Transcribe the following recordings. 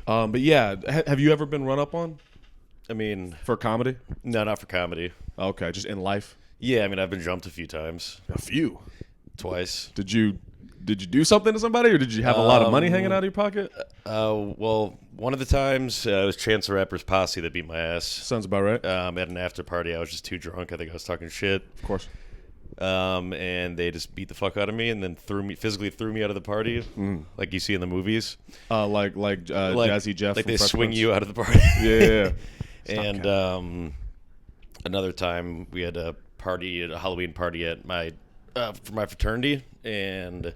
But yeah, have you ever been run up on I mean, for comedy? no, not for comedy. Okay, just in life. Yeah, I mean, I've been jumped a few times. A few. Twice. Did you do something to somebody, or did you have a lot of money hanging out of your pocket? Well, one of the times it was Chance the Rapper's posse that beat my ass. Sounds about right. At an after party, I was just too drunk. I think I was talking shit. Of course. And they just beat the fuck out of me and then physically threw me out of the party, like you see in the movies. Like Jazzy Jeff. Like from they Fresh swing Prince? you out of the party. Yeah. And another time we had a Halloween party at for my fraternity, and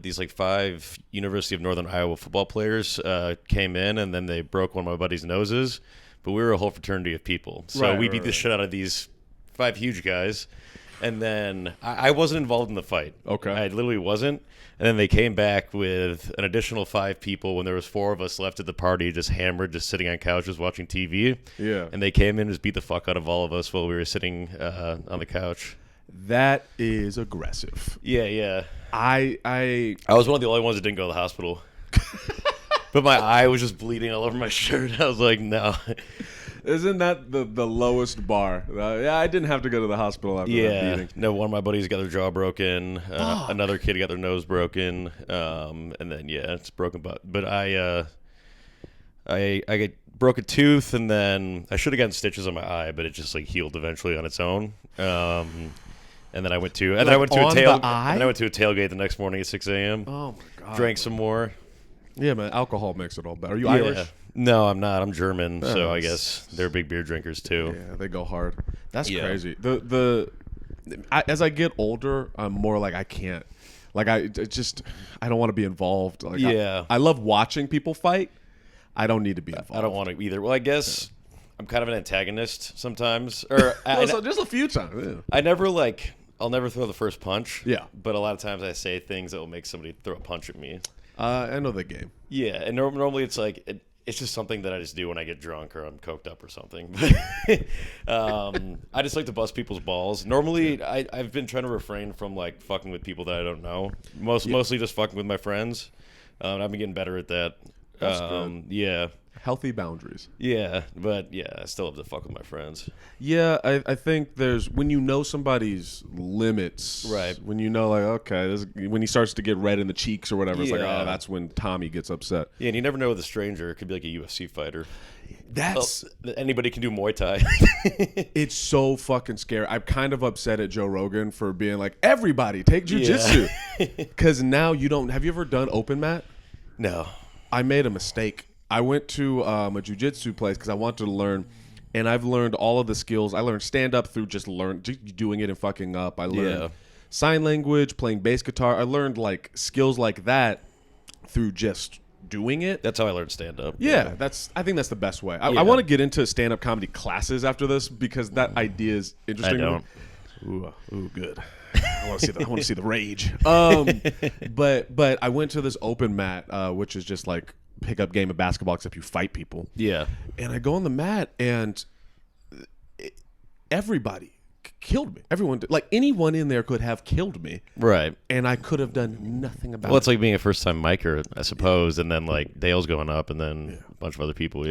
these like 5 University of Northern Iowa football players came in, and then they broke one of my buddy's noses. But we were a whole fraternity of people, so we beat the shit out of these 5 huge guys. And then I wasn't involved in the fight. Okay. I literally wasn't. And then they came back with an additional 5 people when there was 4 of us left at the party, just hammered, just sitting on couches watching TV. Yeah. And they came in and just beat the fuck out of all of us while we were sitting on the couch. That is aggressive. Yeah. I was one of the only ones that didn't go to the hospital. But my eye was just bleeding all over my shirt. I was like, no. Isn't that the lowest bar? Yeah, I didn't have to go to the hospital after that beating. No, one of my buddies got their jaw broken. Another kid got their nose broken. And then, it's broken butt. But I broke a tooth, and then I should have gotten stitches on my eye, but it just like healed eventually on its own. And then I went to a tailgate the next morning at 6 a.m. Oh my god! Drank some more. Yeah, man, alcohol makes it all better. Are you Irish? No, I'm not. I'm German, so I guess they're big beer drinkers too. Yeah, they go hard. That's crazy. As I get older, I'm more like I can't. Like I don't want to be involved. Like I love watching people fight. I don't need to be involved. I don't want to either. Well, I guess I'm kind of an antagonist sometimes, or just a few times. Yeah. I'll never throw the first punch. Yeah, but a lot of times I say things that will make somebody throw a punch at me. I know the game. Yeah, and normally it's like it's just something that I just do when I get drunk or I'm coked up or something. I just like to bust people's balls. Normally, I've been trying to refrain from like fucking with people that I don't know. Mostly just fucking with my friends. I've been getting better at that. That's good. Yeah. Healthy boundaries. Yeah, but I still have to fuck with my friends. Yeah, I think there's when you know somebody's limits, right? When you know, like, okay, when he starts to get red in the cheeks or whatever, it's like, oh, that's when Tommy gets upset. Yeah, and you never know with a stranger. It could be like a UFC fighter. Anybody can do Muay Thai. It's so fucking scary. I'm kind of upset at Joe Rogan for being like, everybody take jiu-jitsu, because now you don't. Have you ever done open mat? No. I made a mistake. I went to a jiu-jitsu place because I wanted to learn, and I've learned all of the skills. I learned stand-up through just doing it and fucking up. I learned sign language, playing bass guitar. I learned like skills like that through just doing it. That's how I learned stand-up. Yeah, I think that's the best way. I want to get into stand-up comedy classes after this because that idea is interesting. I don't. Ooh, good. I want to see the rage. But I went to this open mat, which is just like pickup game of basketball except you fight people. Yeah. And I go on the mat and everybody killed me. Everyone like anyone in there could have killed me. Right. And I could have done nothing about it. Well, it's like being a first-time micer, I suppose, and then like Dale's going up and then a bunch of other people,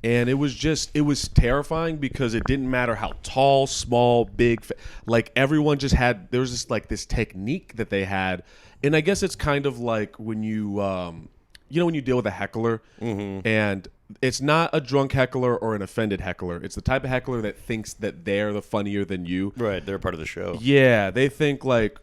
And it was terrifying because it didn't matter how tall, small, big, like everyone just had, there was just like this technique that they had. And I guess it's kind of like when you when you deal with a heckler and it's not a drunk heckler or an offended heckler. It's the type of heckler that thinks that they're the funnier than you. Right. They're part of the show. Yeah. They think like,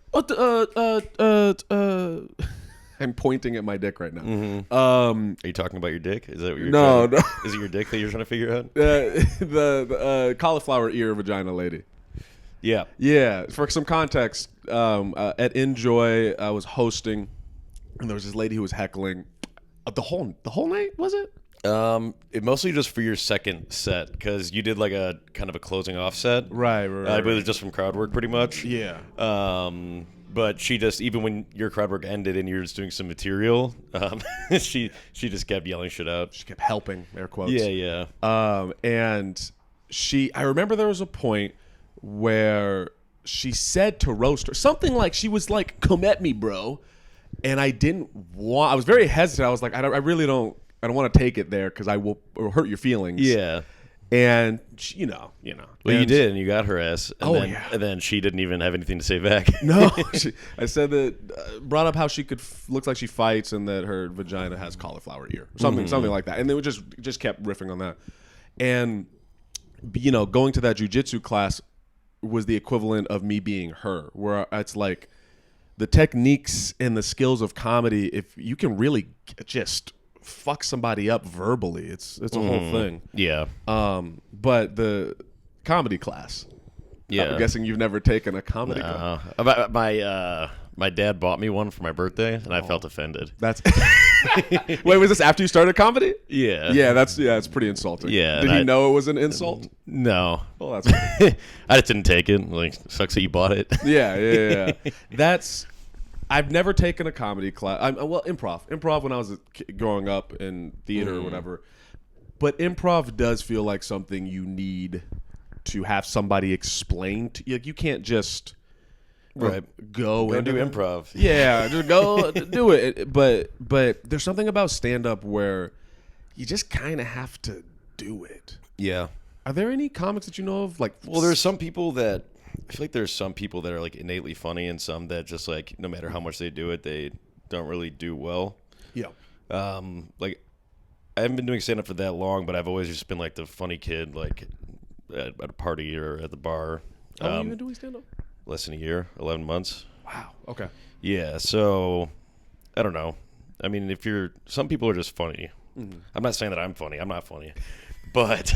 I'm pointing at my dick right now. Are you talking about your dick? Is that what you're No. Is it your dick that you're trying to figure out? The cauliflower ear vagina lady. Yeah. Yeah. For some context, at Enjoy, I was hosting, and there was this lady who was heckling the whole night. Was it? It mostly just for your second set because you did like a kind of a closing off set. Right. But it was just from crowd work, pretty much. Yeah. But she just, even when your crowd work ended and you're just doing some material, she just kept yelling shit out. She kept helping, air quotes. Yeah. And I remember there was a point where she said to roast her something like, she was like, "Come at me, bro." and I didn't want. I was very hesitant. I was like, I really don't. I don't want to take it there because I will hurt your feelings. Yeah. And Well, and you did, and you got her ass. And then, yeah. And then she didn't even have anything to say back. No, I said that brought up how she looks like she fights and that her vagina has cauliflower ear, something like that, and they would just kept riffing on that, and going to that jujitsu class was the equivalent of me being her, where it's like the techniques and the skills of comedy. If you can really just fuck somebody up verbally, it's a whole thing. Yeah. But the comedy class. Yeah. I'm guessing you've never taken a comedy class. My dad bought me one for my birthday, and I felt offended. That's wait, was this after you started comedy? Yeah. Yeah, it's pretty insulting. Yeah. Did he know it was an insult? No. Well, that's I just didn't take it. Like, sucks that you bought it. yeah. I've never taken a comedy class. Improv when I was growing up in theater or whatever. But improv does feel like something you need to have somebody explain to you. Like, you can't just go and do improv. Yeah, just go do it. But there's something about stand-up where you just kind of have to do it. Yeah. Are there any comics that you know of? Like, well, there's some people that I feel like there's some people that are like innately funny, and some that just like no matter how much they do it, they don't really do well. Yeah. Like I haven't been doing stand-up for that long, but I've always just been like the funny kid, like at a party or at the bar. How long have you been doing stand-up? Less than a year, 11 months. Wow. Okay. Yeah. So I don't know. I mean, some people are just funny. Mm-hmm. I'm not saying that I'm funny. I'm not funny, but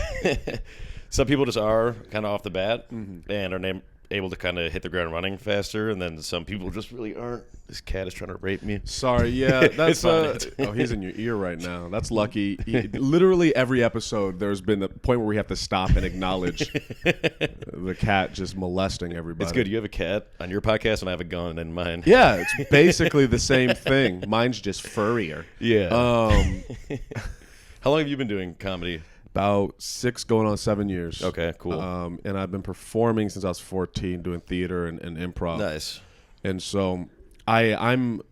some people just are kind of off the bat and are able to kind of hit the ground running faster, and then some people just really aren't. This cat is trying to rape me. Sorry, yeah, that's he's in your ear right now. That's lucky. Literally every episode, there's been the point where we have to stop and acknowledge the cat just molesting everybody. It's good. You have a cat on your podcast, and I have a gun in mine. Yeah, it's basically the same thing. Mine's just furrier. Yeah. How long have you been doing comedy? About 6 going on 7 years. Okay, cool. And I've been performing since I was 14, doing theater and improv. Nice. And so I'm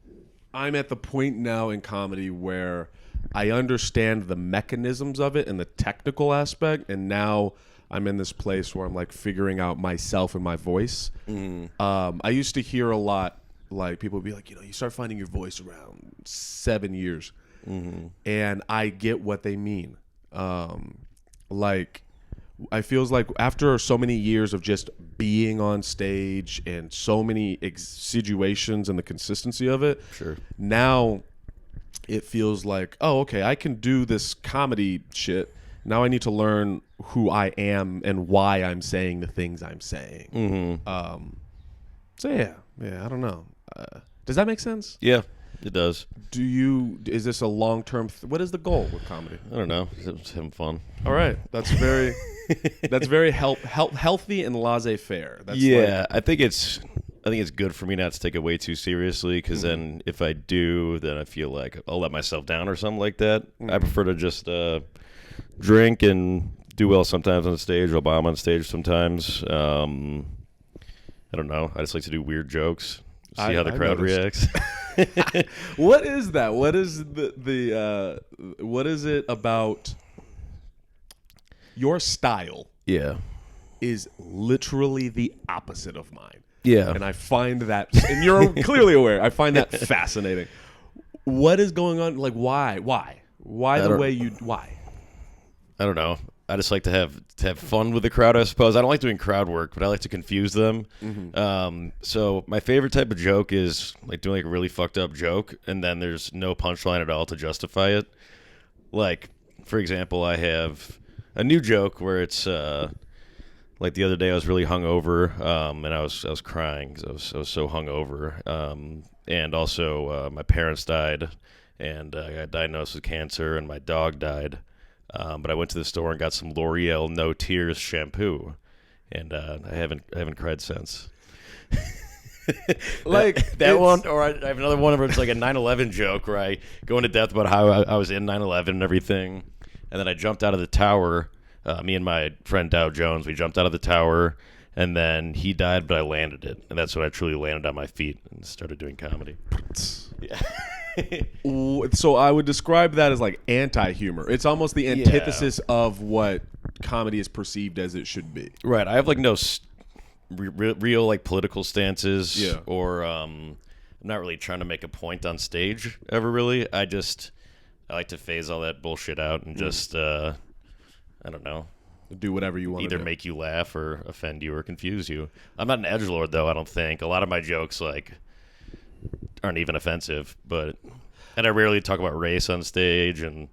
at the point now in comedy where I understand the mechanisms of it and the technical aspect, and now I'm in this place where I'm like figuring out myself and my voice. I used to hear a lot, like people would be like, you start finding your voice around 7 years, and I get what they mean. Like I feels like after so many years of just being on stage and so many situations and the consistency of it, sure. Now it feels like, oh, okay, I can do this comedy shit. Now I need to learn who I am and why I'm saying the things I'm saying. So yeah, I don't know. Does that make sense? Yeah. It does. Is this a long-term what is the goal with comedy? I don't know. It's having fun. All right. That's very healthy and laissez-faire. That's I think it's good for me not to take it way too seriously, because then if I do, then I feel like I'll let myself down or something like that. I prefer to just drink and do well sometimes on stage, or bomb on stage sometimes. I don't know. I just like to do weird jokes. See how the crowd reacts. What is that? What is what is it about your style? Yeah. Is literally the opposite of mine. Yeah. And I find that, and you're clearly aware, I find that fascinating. What is going on? Like, why? Why the way you, why? I don't know. I just like to have fun with the crowd, I suppose. I don't like doing crowd work, but I like to confuse them. So my favorite type of joke is like doing like a really fucked up joke, and then there's no punchline at all to justify it. Like, for example, I have a new joke where it's like the other day I was really hungover, and I was crying because I was so hungover, and also my parents died, and I got diagnosed with cancer, and my dog died. But I went to the store and got some L'Oreal No Tears shampoo, and I haven't cried since. Like that one, or I have another one where it's like a 9/11 joke where I go into depth about how I was in 9/11 and everything, and then I jumped out of the tower. Me and my friend Dow Jones, we jumped out of the tower, And then he died, but I landed it, and that's when I truly landed on my feet and started doing comedy. Yeah. So I would describe that as like anti-humor. It's almost the antithesis of what comedy is perceived as it should be. Right. I have like no real like political stances, or I'm not really trying to make a point on stage ever. Really, I like to phase all that bullshit out and just I don't know. Do whatever you want. Either make you laugh or offend you or confuse you. I'm not an edgelord though. I don't think a lot of my jokes like aren't even offensive, and I rarely talk about race on stage. And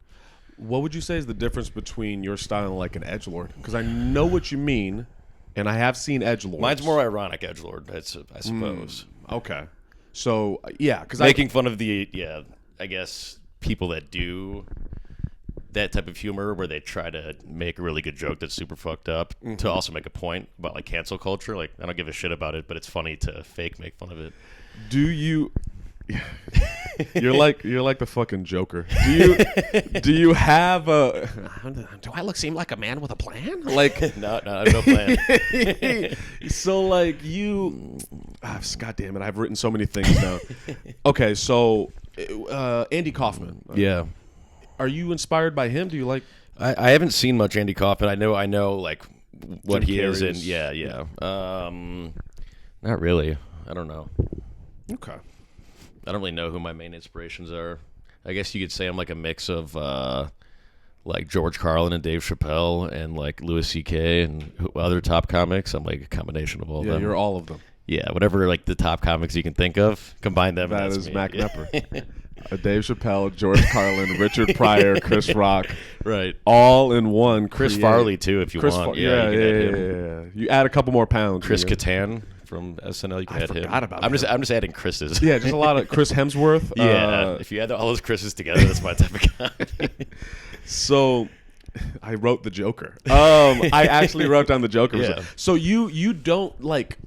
what would you say is the difference between your style and like an edgelord? Because I know what you mean, and I have seen edgelords. Mine's more ironic edgelord, I suppose. Okay, so yeah, because making fun of I guess people that do that type of humor where they try to make a really good joke that's super fucked up to also make a point about like cancel culture. Like I don't give a shit about it, but it's funny to fake make fun of it. Do you? You're like the fucking Joker. Do you have a? Do I seem like a man with a plan? Like no, I have no plan. So like you, God damn it! I've written so many things down. Okay, so Andy Kaufman. Yeah. Are you inspired by him? Do you like? I haven't seen much Andy Kaufman. I know like what Jim he is in. Carrey's- Yeah. Not really. I don't know. Okay. I don't really know who my main inspirations are. I guess you could say I'm like a mix of like George Carlin and Dave Chappelle and like Louis C.K. and other top comics. I'm like a combination of all of them. Yeah, you're all of them. Yeah, whatever like the top comics you can think of, combine them. That and that's is me. Mack Nepper. Dave Chappelle, George Carlin, Richard Pryor, Chris Rock, Right. all in one. Chris Farley too, if you want. Yeah, you can add him. yeah. You add a couple more pounds. Chris you know. Catan from SNL. You can I add him. forgot about I'm him. just adding Chris's. Yeah, just a lot of Chris Hemsworth. Yeah, if you add all those Chris's together, that's my type of comedy. So I wrote the Joker. I actually wrote down the Joker. Yeah. So you don't like.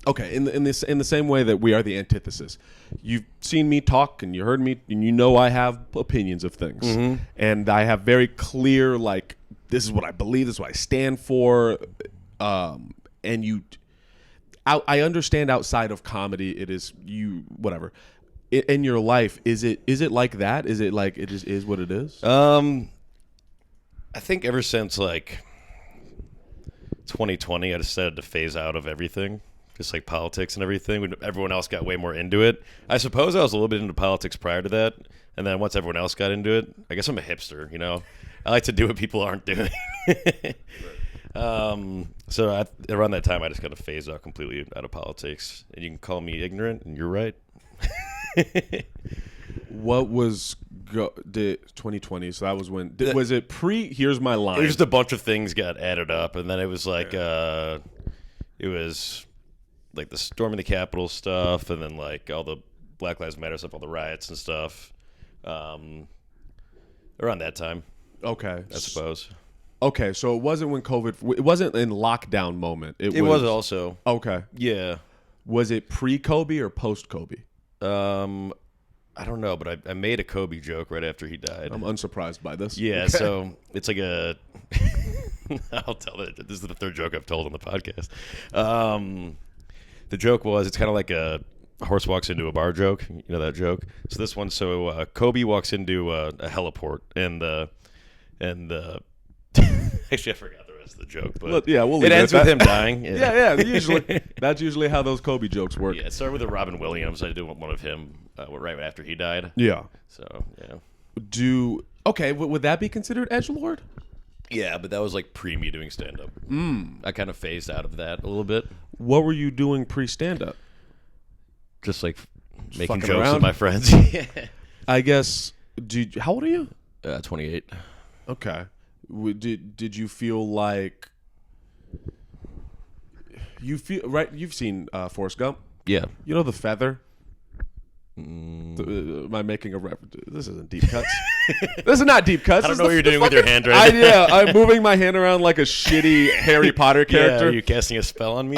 Okay, in the same way that we are the antithesis. You've seen me talk, and you heard me, and you know I have opinions of things, and I have very clear like this is what I believe, this is what I stand for, and you. I understand outside of comedy, it is you whatever. In your life, is it like that? Is it like it just is what it is? I think ever since like 2020, I decided to phase out of everything, just like politics and everything. When everyone else got way more into it, I suppose I was a little bit into politics prior to that, and then once everyone else got into it, I guess I'm a hipster. You know, I like to do what people aren't doing. So around that time, I just got to phase out completely out of politics, and you can call me ignorant, and you're right. What was 2020? So that was when was it pre? Here's my line. It was just a bunch of things got added up, and then it was like it was like the storming the Capitol stuff, and then like all the Black Lives Matter stuff, all the riots and stuff. Around that time, Okay, I suppose. Okay, so it wasn't when COVID. It wasn't in lockdown moment. It was also. Okay. Yeah. Was it pre-Kobe or post-Kobe? I don't know, but I made a Kobe joke right after he died. I'm unsurprised by this. Yeah, Okay. so it's like a. I'll tell that. This is the third joke I've told on the podcast. The joke was it's kind of like a horse walks into a bar joke. You know that joke? So this one, Kobe walks into a heliport, and the actually I forgot the rest of the joke, but we'll leave it ends at with that. him dying. Yeah. Usually, that's usually how those Kobe jokes work. Yeah, it started with a Robin Williams. I did one of him right after he died. Yeah. So yeah. Would that be considered edgelord? Yeah, but that was like pre me doing stand up. I kind of phased out of that a little bit. What were you doing pre-stand up? Just like making Fucking jokes around? with my friends. I guess. How old are you? 28. Okay. Did you feel like right? You've seen Forrest Gump. Yeah. You know the feather. Am I making a reference? This isn't deep cuts. This is not deep cuts. I don't know what you're doing with your hand right now. Yeah, I'm moving my hand around like a shitty Harry Potter Yeah, character. are you casting a spell on me?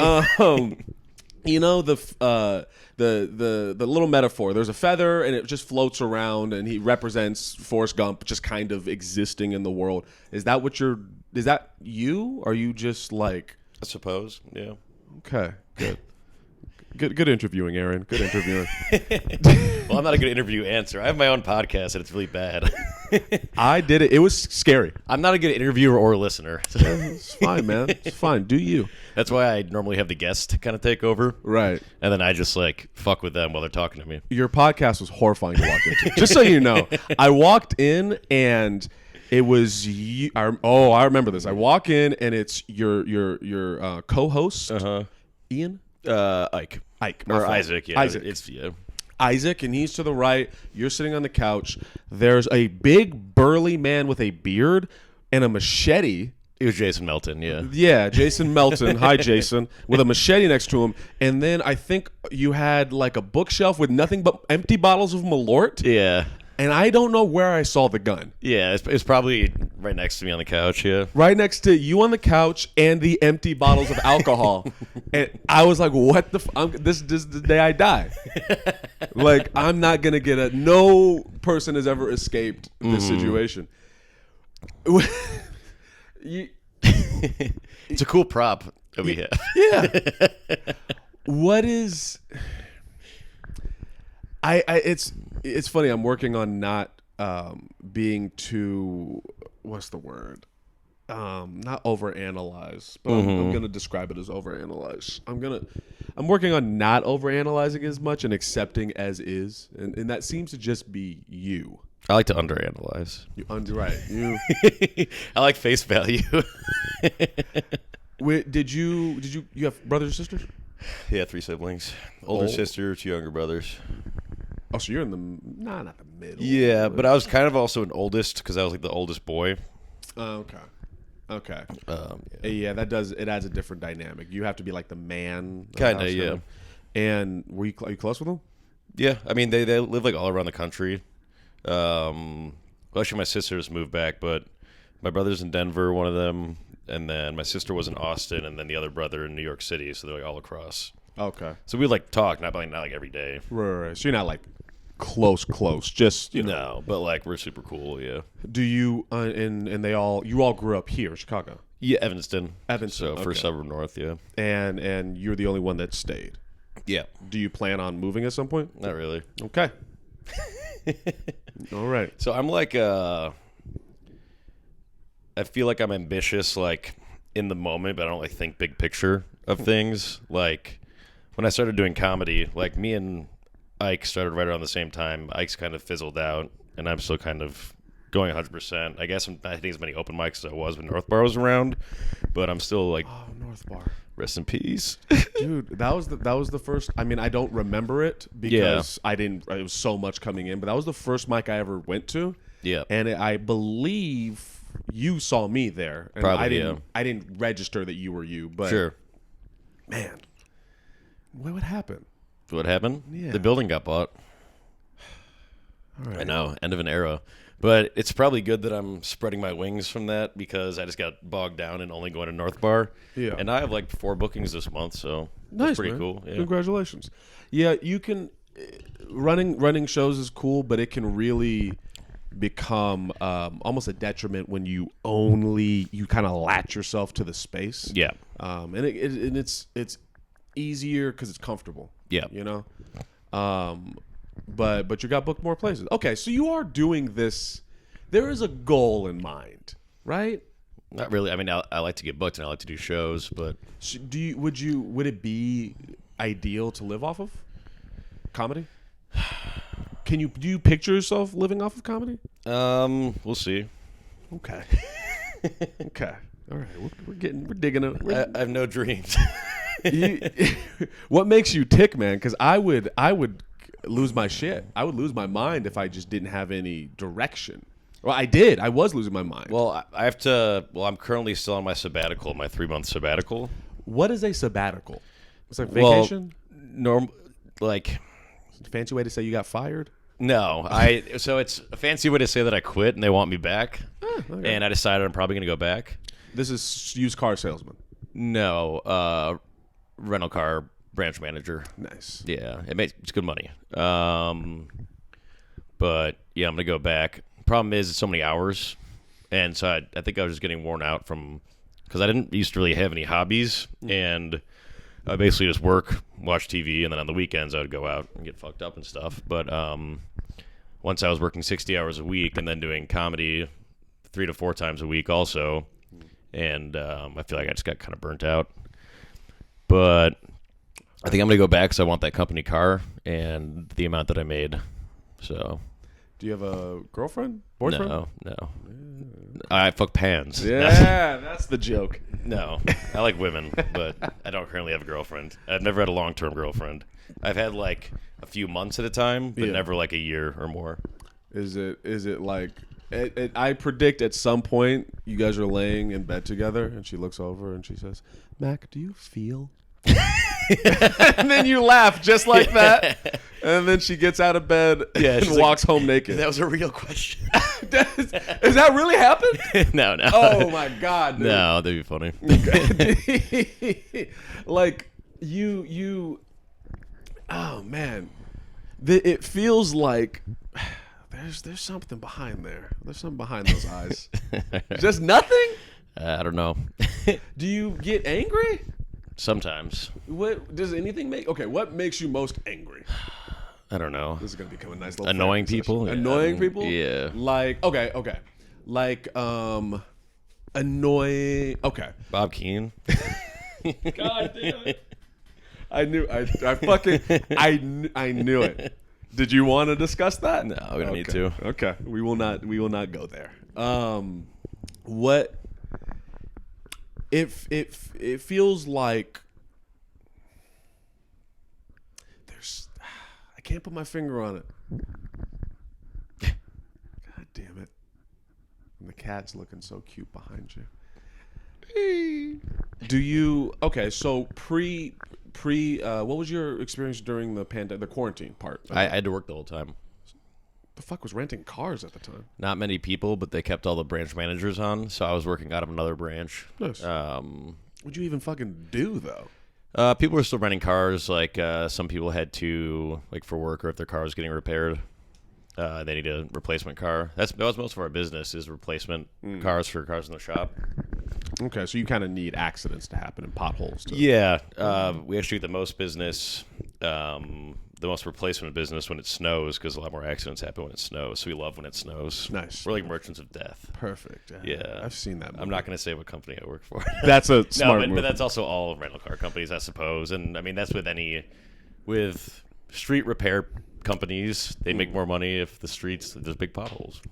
You know the little metaphor. There's a feather and it just floats around, and he represents Forrest Gump just kind of existing in the world. Is that you? Are you just like I suppose. Yeah. Okay, good. Good interviewing, Aaron. Good interviewing. Well, I'm not a good interview answer. I have my own podcast, and it's really bad. I did it. It was scary. I'm not a good interviewer or listener. It's fine, man. It's fine. Do you? That's why I normally have the guest kind of take over. Right. And then I just like fuck with them while they're talking to me. Your podcast was horrifying to walk into. Just so you know, I walked in and it was you. I remember this. I walk in and it's your co-host, Ian. Ike. My Or fault. Isaac, yeah. Isaac. It's Isaac, and he's to the right. You're sitting on the couch. There's a big, burly man with a beard and a machete. It was Jason Melton, yeah. Yeah, Jason Melton. Hi, Jason. With a machete next to him. And then I think you had like a bookshelf with nothing but empty bottles of Malort. Yeah. And I don't know where I saw the gun. Yeah, it's probably right next to me on the couch, yeah. Right next to you on the couch and the empty bottles of alcohol. And I was like, what the this is the day I die. Like, I'm not going to get a... No person has ever escaped this situation. It's a cool prop that we have. Yeah. What is... It's funny. I'm working on not being too, what's the word? Not overanalyze, but I'm gonna describe it as overanalyze. I'm working on not overanalyzing as much and accepting as is, and that seems to just be you. I like to underanalyze. Right. You. I like face value. Did you have brothers or sisters? Yeah, 3 siblings. Older sister, 2 younger brothers. Oh, so you're in the not the middle. Yeah, but I was kind of also an oldest because I was like the oldest boy. Okay. Yeah, that does. It adds a different dynamic. You have to be like the man. Kind of, yeah. And are you close with them? Yeah, I mean they live like all around the country. Well, actually, my sisters moved back, but my brother's in Denver, one of them, and then my sister was in Austin, and then the other brother in New York City. So they're like all across. Okay. So we like talk, not like every day. Right. So you're not like close, just you know. No, but like we're super cool. Yeah. Do you and you all grew up here in Chicago? Yeah, Evanston. So first suburb north. Yeah. And you're the only one that stayed. Yeah. Do you plan on moving at some point? Not really. Okay. All right. So I'm like I feel like I'm ambitious like in the moment, but I don't like think big picture of things. Like when I started doing comedy, like me and Ike started right around the same time. Ike's kind of fizzled out, and I'm still kind of going 100%. I guess I'm not hitting as many open mics as I was when North Bar was around, but I'm still like, North Bar. Rest in peace, dude. That was the first. I mean, I don't remember it because I didn't. It was so much coming in, but that was the first mic I ever went to. Yeah, and I believe you saw me there. And probably. I didn't register that you were you, but sure. Man, what would happen? What happened? Yeah. The building got bought. All right. I know, end of an era. But it's probably good that I'm spreading my wings from that because I just got bogged down in only going to North Bar. Yeah. And I have like 4 bookings this month, so nice, that's pretty man. cool. Yeah. Congratulations. Yeah, you can running shows is cool, but it can really become almost a detriment when you kind of latch yourself to the space. Yeah. And it's easier because it's comfortable. Yeah. You know. But you got booked more places. Okay, so you are doing this. There is a goal in mind, right? Not really. I mean, I like to get booked and I like to do shows, but Would it be ideal to live off of comedy? Do you picture yourself living off of comedy? We'll see. Okay. Okay. All right. We're digging it. I have no dreams. What makes you tick, man? Because I would lose my shit. I would lose my mind if I just didn't have any direction. Well, I did. I was losing my mind. Well, I have to. Well, I'm currently still on my sabbatical, my 3-month sabbatical. What is a sabbatical? It's like vacation. Like fancy way to say you got fired. No, so it's a fancy way to say that I quit and they want me back. Okay. And I decided I'm probably going to go back. This is used car salesman. No, rental car branch manager. Nice. Yeah, it's good money. But yeah, I'm gonna go back. Problem is, it's so many hours, and so I think I was just getting worn out from because I didn't used to really have any hobbies, and I basically just work, watch TV, and then on the weekends I would go out and get fucked up and stuff. But once I was working 60 hours a week and then doing comedy 3 to 4 times a week also, and I feel like I just got kind of burnt out. But I think I'm going to go back because I want that company car and the amount that I made. So, do you have a girlfriend? Boyfriend? No. I fuck pans. Yeah, that's the joke. No, I like women, but I don't currently have a girlfriend. I've never had a long-term girlfriend. I've had like a few months at a time, but never like a year or more. Is it like I predict at some point you guys are laying in bed together and she looks over and she says, "Mac, do you feel?" And then you laugh just like that. And then she gets out of bed and walks home naked. That was a real question. Does that really happen? No. Oh my God, dude. No, that'd be funny. Like you oh man. It feels like there's something behind there. There's something behind those eyes. Just nothing? I don't know. Do you get angry? Sometimes. What does anything make? Okay, what makes you most angry? I don't know. This is gonna become a nice little annoying people. Yeah. Annoying people. Yeah. Like okay. Like annoying. Okay. Bob Keane. God damn it! I knew. I fucking. I knew it. Did you want to discuss that? No, we don't need to. Okay, we will not. We will not go there. What? It feels like there's. I can't put my finger on it. God damn it! And the cat's looking so cute behind you. Do you? Okay, so pre. What was your experience during the the quarantine part? I had to work the whole time. The fuck was renting cars at the time? Not many people, but they kept all the branch managers on, so I was working out of another branch. Nice. What'd you even fucking do though? People were still renting cars. Like some people had to, like for work or if their car was getting repaired, they need a replacement car. That was most of our business is replacement cars for cars in the shop. Okay, so you kind of need accidents to happen and potholes. Yeah, we actually get the most business, the most replacement business when it snows because a lot more accidents happen when it snows. So we love when it snows. Nice. We're like merchants of death. Perfect. Yeah. I've seen that movie. I'm not going to say what company I work for. That's a smart move. But that's also all rental car companies, I suppose. And I mean, that's with street repair companies, they make more money if there's big potholes.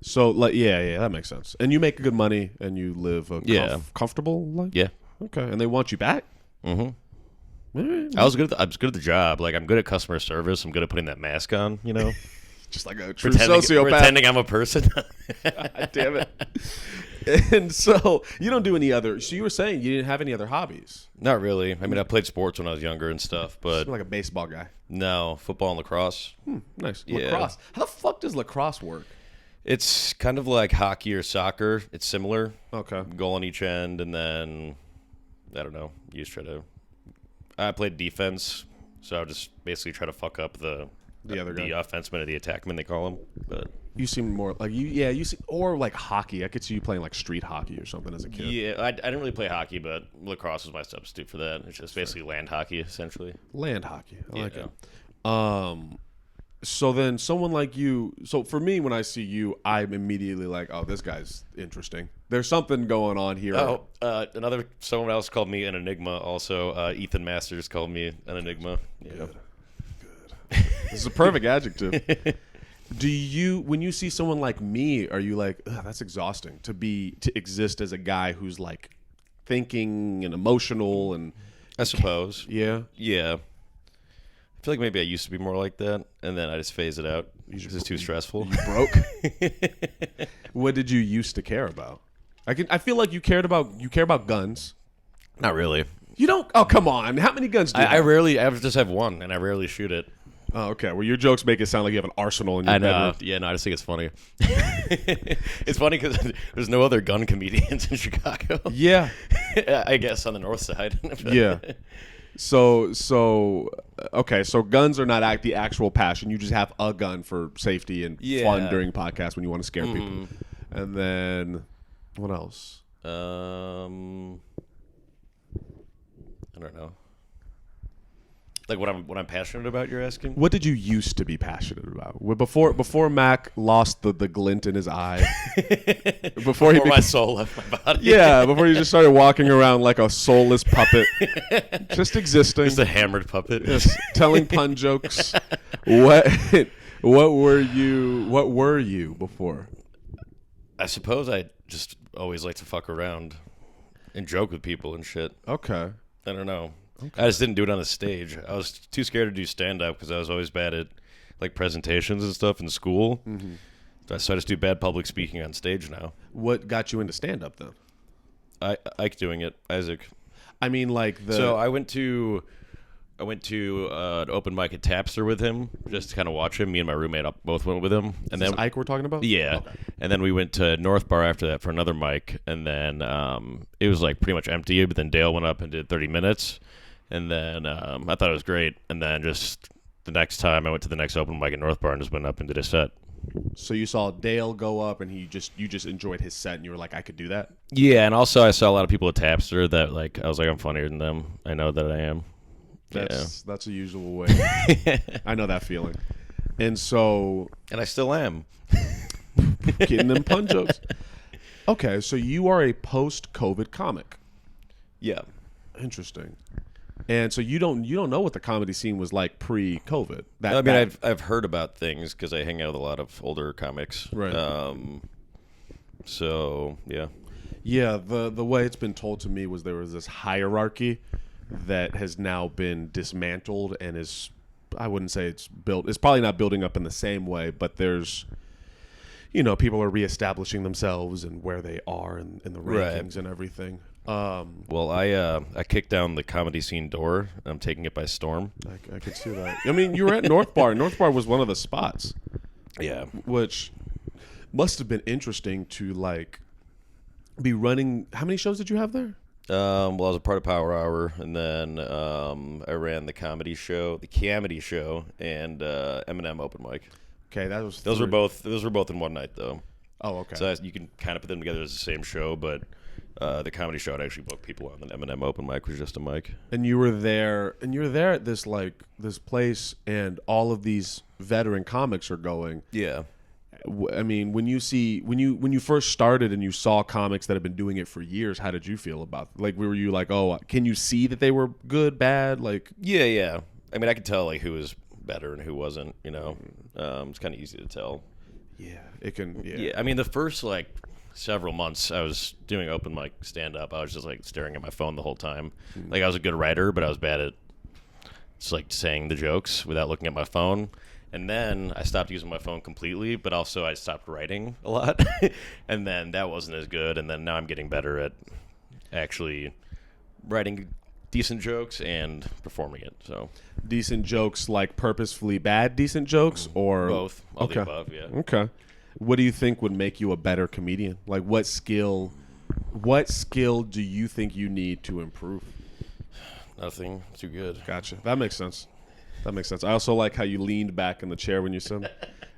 So, like, yeah, that makes sense. And you make good money, and you live a comfortable life. Yeah. Okay, and they want you back. Mm-hmm. Right. I was good at the job. Like I'm good at customer service. I'm good at putting that mask on. You know, just like a true sociopath. Pretending I'm a person. God damn it. And so you don't do any other. So you were saying you didn't have any other hobbies? Not really. I mean, I played sports when I was younger and stuff, but like a baseball guy. No, football and lacrosse. Nice. Yeah. Lacrosse. How the fuck does lacrosse work? It's kind of like hockey or soccer. It's similar. Okay. Goal on each end, and then I don't know. You just try to. I played defense, so I would just basically try to fuck up the other guy, the offenseman or the attackman they call him. But you seem more like you. Yeah, you see, or like hockey. I could see you playing like street hockey or something as a kid. Yeah, I didn't really play hockey, but lacrosse was my substitute for that. It's just basically land hockey, essentially. Land hockey. I like it. So then someone like you, so for me, when I see you, I'm immediately like, oh, this guy's interesting. There's something going on here. Oh, someone else called me an enigma also. Ethan Masters called me an enigma. Yeah. Good. This is a perfect adjective. Do you, when you see someone like me, are you like, that's exhausting to exist as a guy who's like thinking and emotional and. I suppose. Yeah. Yeah. I feel like maybe I used to be more like that, and then I just phase it out. It's too stressful. You broke. What did you used to care about? I feel like you care about guns. Not really. You don't. Oh, come on. How many guns do you have? I just have one, and I rarely shoot it. Oh, okay. Well, your jokes make it sound like you have an arsenal in your bedroom. Yeah, no, I just think it's funny. It's funny because there's no other gun comedians in Chicago. Yeah. I guess on the north side. Yeah. So okay. So guns are not the actual passion. You just have a gun for safety and fun during podcasts when you want to scare people. And then what else? I don't know. Like what I'm passionate about, you're asking? What did you used to be passionate about? Before Mac lost the glint in his eye. Before my soul left my body. Yeah, before he just started walking around like a soulless puppet, just existing, Just a hammered puppet. just telling pun jokes. What were you before? I suppose I just always like to fuck around and joke with people and shit. Okay. I don't know. I just didn't do it on the stage. I was too scared to do stand-up because I was always bad at like presentations and stuff in school. Mm-hmm. So I just do bad public speaking on stage now. What got you into stand-up then? Ike doing it, Isaac. I mean, like So I went to an open mic at Tapster with him just to kind of watch him. Me and my roommate both went with him, and then Ike we're talking about. yeah, Okay. and then we went to North Bar after that for another mic, and then it was like pretty much empty. But then Dale went up and did 30 minutes, and then I thought it was great. And then just the next time I went to the next open mic at North Bar and just went up and did a set. So you saw Dale go up, and you just enjoyed his set, and you were like, I could do that. Yeah, and also I saw a lot of people at Tapster that like I was like, I'm funnier than them. I know that I am. That's a usual way. I know that feeling. And so And I still am. getting them pun jokes. Okay, so you are a post-COVID comic. Yeah. Interesting. And so you don't know what the comedy scene was like pre-COVID. I mean, I've heard about things because I hang out with a lot of older comics. Right. So yeah. Yeah, the way it's been told to me was there was this hierarchy that has now been dismantled and is, I wouldn't say it's probably not building up in the same way, but there's, people are reestablishing themselves and where they are in the rankings and everything. Well, I kicked down the comedy scene door. I'm taking it by storm. I could see that. I mean, you were at North Bar. North Bar was one of the spots. Yeah. Which must have been interesting to like be running. How many shows did you have there? Well, I was a part of Power Hour, and then I ran the comedy show, the Camedy show, and Eminem open mic. Okay, that was Those were both in one night though. Oh, okay. So you can kind of put them together as the same show, but the comedy show would actually book people on. The Eminem open mic was just a mic. And you were there at this this place, and all of these veteran comics are going. Yeah. I mean, when you first started and you saw comics that have been doing it for years, how did you feel about it? Like, were you like, oh, can you see that they were good, bad? Like, yeah. I mean, I could tell like who was better and who wasn't. It's kind of easy to tell. Yeah, it can. Yeah. I mean, the first like several months I was doing open mic stand up, I was just like staring at my phone the whole time. Like I was a good writer, but I was bad at just like saying the jokes without looking at my phone. And then I stopped using my phone completely, but also I stopped writing a lot. And then that wasn't as good. And then now I'm getting better at actually writing decent jokes and performing it. So decent jokes, like purposefully bad decent jokes, or both, all the above. Yeah. Okay. What do you think would make you a better comedian? Like, what skill do you think you need to improve? Nothing. Too good. Gotcha. That makes sense. I also like how you leaned back in the chair when you said,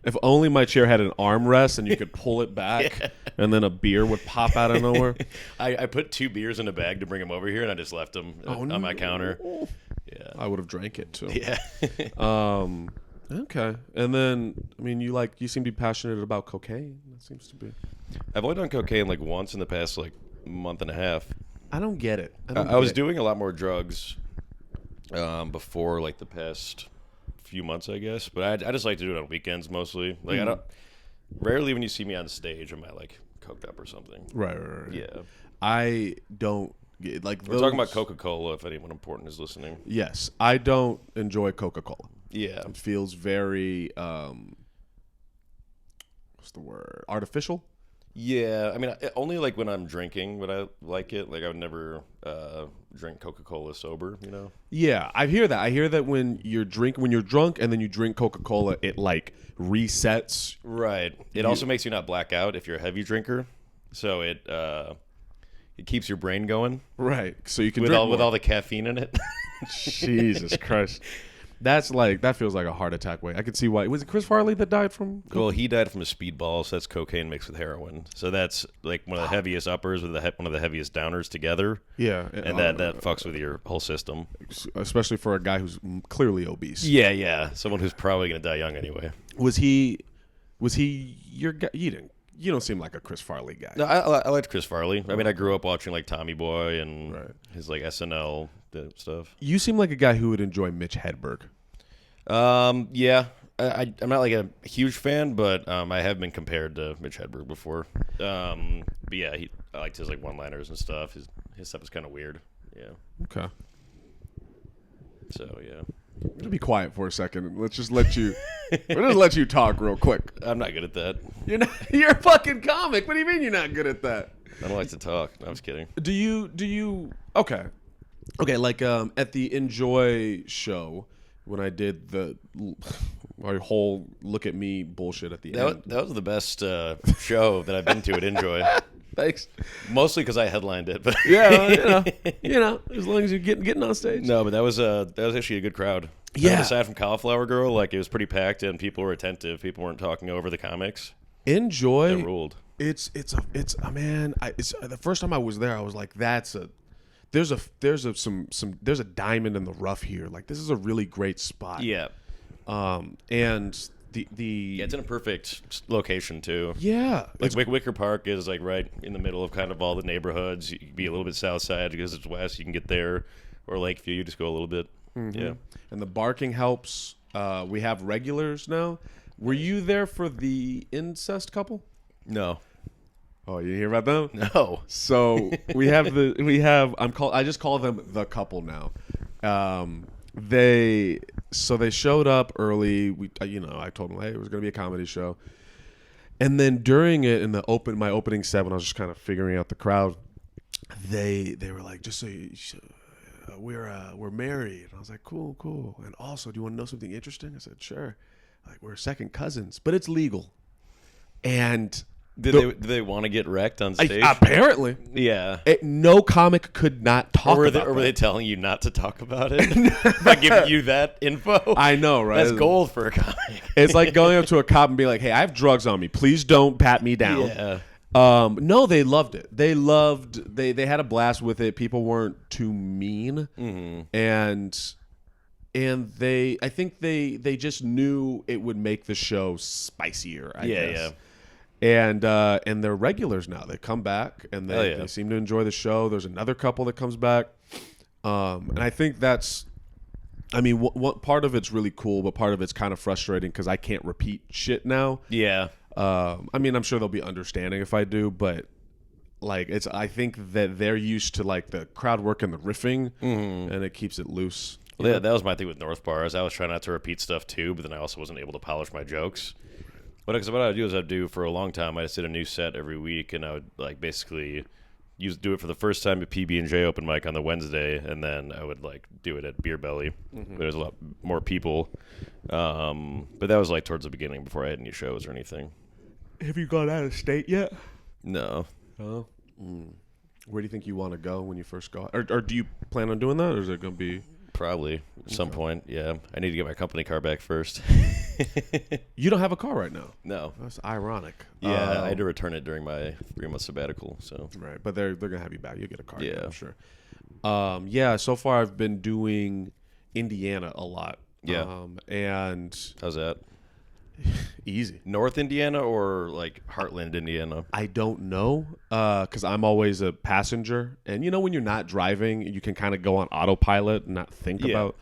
if only my chair had an armrest and you could pull it back and then a beer would pop out of nowhere. I put 2 beers in a bag to bring them over here, and I just left them on my counter. Yeah. I would have drank it too. Yeah. Okay. And then, I mean, you seem to be passionate about cocaine. That seems to be. I've only done cocaine like once in the past like month and a half. I don't get it. I was doing a lot more drugs before like the past few months, I guess. But I just like to do it on weekends mostly. Like I don't. Rarely when you see me on stage, am I like coked up or something? Right. Yeah. I don't like. We're talking about Coca-Cola. If anyone important is listening. Yes, I don't enjoy Coca-Cola. Yeah. It feels very what's the word? Artificial. Yeah, I mean, only like when I'm drinking would I like it. Like I would never drink Coca-Cola sober, Yeah, I hear that. I hear that when you're drunk and then you drink Coca-Cola, it like resets. Right. It also makes you not black out if you're a heavy drinker. So it keeps your brain going. Right. So you can with drink all the caffeine in it. Jesus Christ. That feels like a heart attack way. I could see why. Was it Chris Farley that died from? Well, he died from a speedball, so that's cocaine mixed with heroin. So that's like one of the heaviest uppers with one of the heaviest downers together. Yeah, and that fucks with your whole system, especially for a guy who's clearly obese. Yeah, someone who's probably gonna die young anyway. Was he your guy? You don't seem like a Chris Farley guy. No, I liked Chris Farley. I mean, I grew up watching like Tommy Boy and his like SNL stuff. You seem like a guy who would enjoy Mitch Hedberg. Yeah, I'm not like a huge fan, but I have been compared to Mitch Hedberg before. But yeah, I liked his like one-liners and stuff. His stuff is kind of weird. Yeah. Okay. So yeah. I'm gonna be quiet for a second. Let's just let you. We'll just let you talk real quick. I'm not good at that. You're a fucking comic. What do you mean you're not good at that? I don't like to talk. No, I'm just kidding. Do you? Okay. Like at the Enjoy show when I did my whole look at me bullshit at the end. That was the best show that I've been to at Enjoy. Thanks. Mostly because I headlined it, but yeah, as long as you're getting on stage. No, but that was actually a good crowd. Yeah. Aside from Cauliflower Girl, like it was pretty packed and people were attentive. People weren't talking over the comics. Enjoy. It ruled. It's man. It's the first time I was there. I was like, there's a diamond in the rough here. Like this is a really great spot. Yeah. And yeah, it's in a perfect location too. Yeah, like Wicker Park is like right in the middle of kind of all the neighborhoods. You can be a little bit south side because it's west. You can get there, or Lakeview. You just go a little bit. Mm-hmm. Yeah, and the barking helps. We have regulars now. Were you there for the incest couple? No. Oh, you hear about them? No. So I just call them the couple now. They showed up early. I told them, hey, it was going to be a comedy show. And then during it, in my opening set, when I was just kind of figuring out the crowd, they were like, just so you, we're married. And I was like, cool. And also, do you want to know something interesting? I said, sure. Like, we're second cousins, but it's legal. And did they want to get wrecked on stage? Apparently. Yeah. No comic could not talk about it. Or were they telling you not to talk about it? By giving you that info? I know, right? That's gold for a comic. It's like going up to a cop and being like, hey, I have drugs on me. Please don't pat me down. Yeah. No, they loved it. They had a blast with it. People weren't too mean. Mm-hmm. And I think they just knew it would make the show spicier, I guess. Yeah. And they're regulars now. They come back and they seem to enjoy the show. There's another couple that comes back, and I think that's. I mean, what part of it's really cool, but part of it's kind of frustrating because I can't repeat shit now. Yeah. I mean, I'm sure they'll be understanding if I do, but like I think that they're used to like the crowd work and the riffing, and it keeps it loose. Well, yeah, that was my thing with North Bars. I was trying not to repeat stuff too, but then I also wasn't able to polish my jokes. What I would do is I'd do for a long time. I just did a new set every week, and I would like basically do it for the first time at PB&J open mic on the Wednesday, and then I would like do it at Beer Belly. Mm-hmm. There's a lot more people, but that was like towards the beginning before I had any shows or anything. Have you gone out of state yet? No. Oh. Where do you think you want to go when you first go? Or do you plan on doing that, or is it going to be? Probably at some point, yeah. I need to get my company car back first. You don't have a car right now? No. That's ironic. Yeah, I had to return it during my 3-month sabbatical. So right, but they're gonna have you back. You'll get a car. Yeah, I'm sure. Yeah. So far, I've been doing Indiana a lot. Yeah. And how's that? Easy. North Indiana or like Heartland, Indiana? I don't know because I'm always a passenger. And when you're not driving, you can kind of go on autopilot and not think about.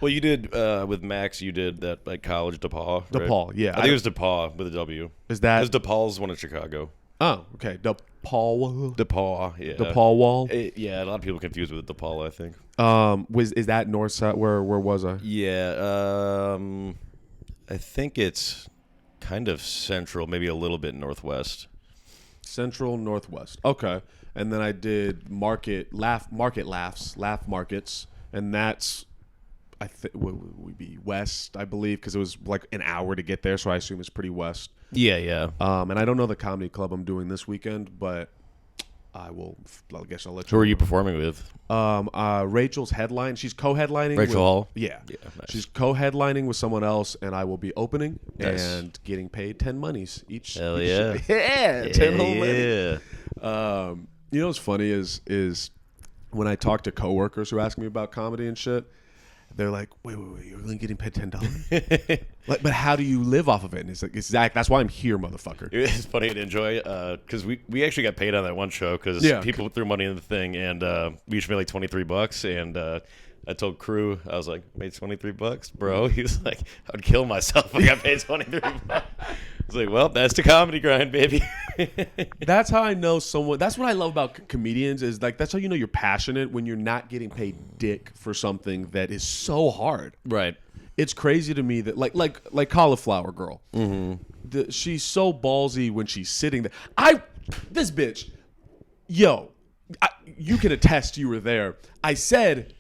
Well, you did with Max, you did that like college, DePaul. Right? DePaul, yeah. I think it was DePaul with a W. Is that? Because DePaul's one in Chicago. Oh, okay. DePaul, yeah. DePaul Wall? Yeah, a lot of people confused with DePaul, I think. Is that north side? Where was I? Yeah, I think it's kind of central, maybe a little bit northwest. Central northwest. Okay. And then I did Laugh Markets, and that's I think would be west, I believe, because it was like an hour to get there, so I assume it's pretty west. Yeah. And I don't know the comedy club I'm doing this weekend, but I guess I'll let you. Who are you performing with? Rachel's headline. She's co-headlining. Rachel Hall? Yeah. Yeah, nice. She's co-headlining with someone else, and I will be opening Nice. and getting paid 10 monies each. Hell each yeah. show. Yeah, 10 whole Yeah. money. You know what's funny is when I talk to coworkers who ask me about comedy and shit, they're like, wait, you're really getting paid $10? Like, but how do you live off of it? And it's like, Zach, that's why I'm here, motherfucker. It's funny to enjoy because we actually got paid on that one show because people threw money in the thing, and we each made like $23, and I told crew, I was like, made $23, bro. He was like, I would kill myself if I got paid $23. I was like, well, that's the comedy grind, baby. That's how I know someone. That's what I love about comedians is like that's how you know you're passionate when you're not getting paid dick for something that is so hard. Right. It's crazy to me that like Cauliflower Girl. Mm-hmm. She's so ballsy when she's sitting there. This bitch, you can attest you were there. I said,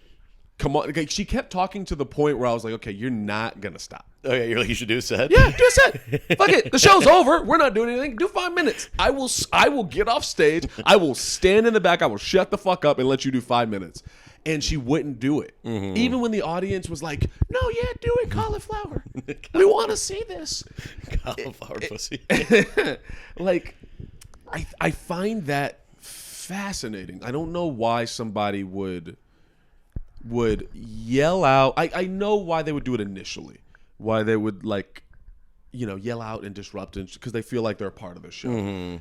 come on. Okay, she kept talking to the point where I was like, okay, you're not gonna stop. Okay, you're like, you should do a set? Yeah, do a set. Fuck it. The show's over. We're not doing anything. Do 5 minutes. I will get off stage. I will stand in the back. I will shut the fuck up and let you do 5 minutes. And she wouldn't do it. Mm-hmm. Even when the audience was like, no, yeah, do it, Cauliflower. We want to see this. Cauliflower pussy. Like, I find that fascinating. I don't know why somebody would yell out. I know why they would do it initially. Why they would yell out and disrupt because they feel like they're a part of the show. Mm-hmm.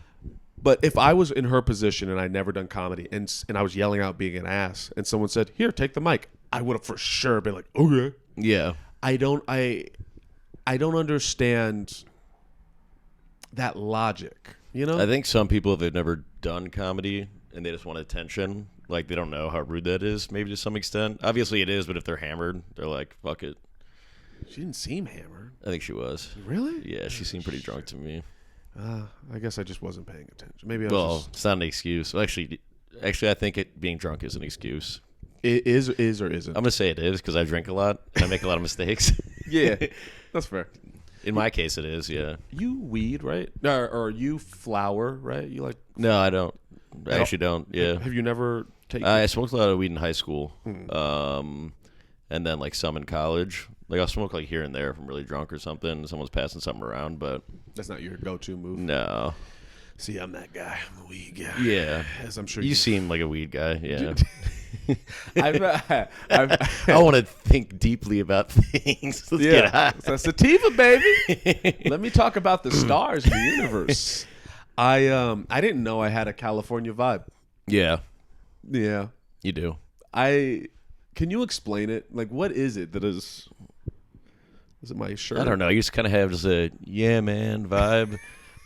But if I was in her position and I'd never done comedy and I was yelling out being an ass and someone said, "Here, take the mic," I would have for sure been like, "Okay." Yeah. I don't understand that logic. You know? I think some people, if they've never done comedy and they just want attention, like they don't know how rude that is, maybe to some extent. Obviously it is, but if they're hammered, they're like, fuck it. She didn't seem hammered. I think she was. Really? Yeah, she seemed pretty drunk to me. I guess I just wasn't paying attention. Maybe it's not an excuse. Well, actually, I think being drunk is an excuse. It is or isn't? I'm gonna say it is because I drink a lot and I make a lot of mistakes. Yeah, that's fair. In my case, it is. Yeah. You weed, right? Or you flower, right? You like? No, I don't. I actually don't. Yeah. Have you never taken? I smoked a lot of weed in high school, and then like some in college. Like I'll smoke like here and there if I'm really drunk or something. Someone's passing something around, but that's not your go-to move. No. See, I'm that guy. I'm the weed guy. Yeah, as I'm sure you seem like a weed guy. Yeah. I want to think deeply about things. Let's get high. It's a sativa, baby. Let me talk about the stars in the universe. I didn't know I had a California vibe. Yeah. Yeah. You do. Can you explain it? Like, what is it that is? Is it my shirt? I don't know. You just kind of have just a yeah, man vibe.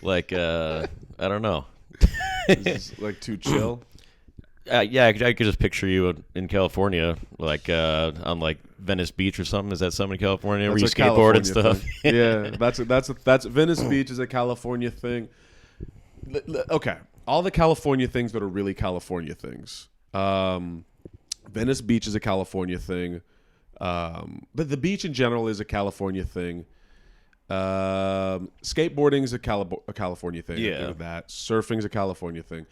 Like, I don't know. Is this, like, too chill? Yeah, I could just picture you in California, like on like Venice Beach or something. Is that something in California where you skateboard and stuff? Yeah, that's Venice Beach is a California thing. Okay, all the California things that are really California things. Venice Beach is a California thing. But the beach in general is a California thing. Skateboarding is a California thing. Yeah. That surfing is a California thing.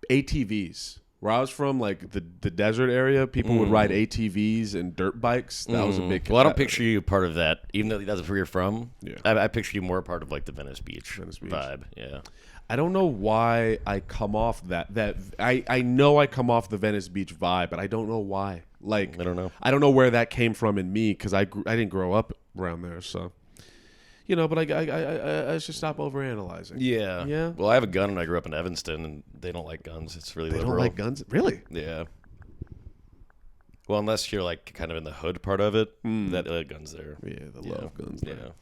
ATVs. Where I was from, like the desert area, people would ride ATVs and dirt bikes. That was a big. Well, I don't picture you part of that, even though that's where you're from. Yeah. I picture you more part of like the Venice Beach vibe. Yeah. I don't know why I come off that. I know I come off the Venice Beach vibe, but I don't know why. Like I don't know. I don't know where that came from in me because I didn't grow up around there, so. But I should stop overanalyzing. Yeah. Yeah. Well, I have a gun and I grew up in Evanston and they don't like guns. It's really liberal. They don't like guns? Really? Yeah. Well, unless you're like kind of in the hood part of it, that guns there. Yeah, the love guns there.